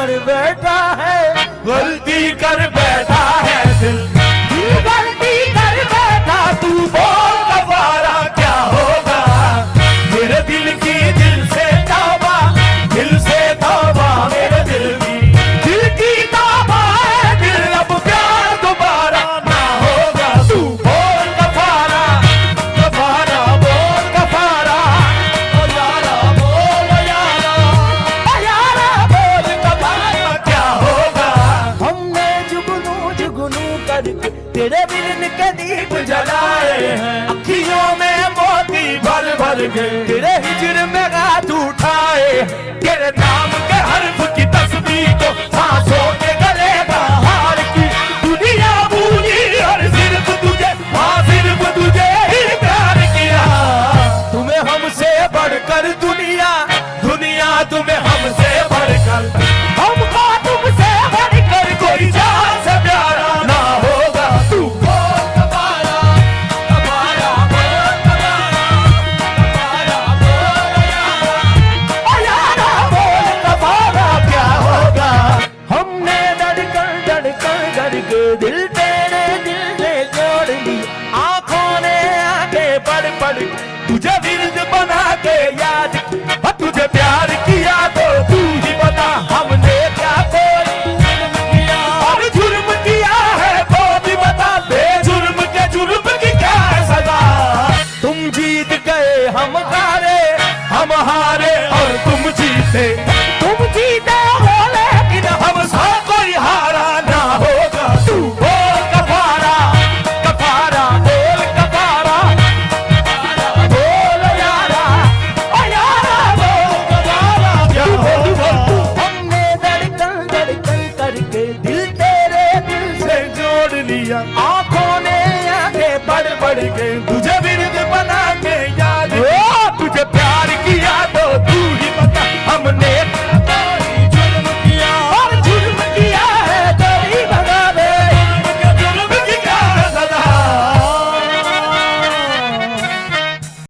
कर बैठा है, गलती कर बैठा है दिल, गलती कर बैठा तू बोल कफारा क्या होगा। मेरे दिल की दिल से तौबा, दिल से तौबा मेरे दिल की तौबा है दिल, अब प्यार दोबारा ना होगा। तू बोल कफारा, कफारा बोल कफारा, ओ यारा बोल यारा, ओ यारा बोल कफारा क्या होगा। हमने जुगनू जुगनू करके तेरे बिन के दीप जलाए हैं अखियों में मोती भर भर के, तेरे हिजर में हाथ उठाए, तेरे नाम के हर्फ की तस्वीर को सांसों के गले का हार की। दुनिया भूली और सिर्फ तुझे, हाँ सिर्फ तुझे ही प्यार किया। तुम्हें हमसे बढ़कर दुनिया, दुनिया तुम्हें हमसे बढ़कर, हमको तुमसे बढ़कर कोई जान से प्यारा ना होगा। तू बोल कफारा, कफारा बोल कफारा, कफारा बोल यारा, ओ यारा बोल कफारा क्या होगा। हमने धड़कन करके दिल तेरे दिल से जोड़ ली, आंखों ने आगे पढ़ तुझे विरद बना के याद किया, तुझे प्यार किया तो तू ही बता हमने क्या कोई जुर्म किया। और जुर्म किया है तो भी बता, बेजुर्म के जुर्म की क्या है सजा। तुम जीत गए हम हारे, हम हारे और तुम जीते, तुम जीते हो लेकिन हम सा कोई हारा ना होगा। तू बोल कफारा, कफारा बोल कफारा, कफारा बोल यारा, ओ यारा बोल कफारा क्या होगा। हमने धड़कन करके दिल तेरे दिल से से जोड़ लिया, आंखों ने आगे बढ़ बढ़ के तुझे विरद बना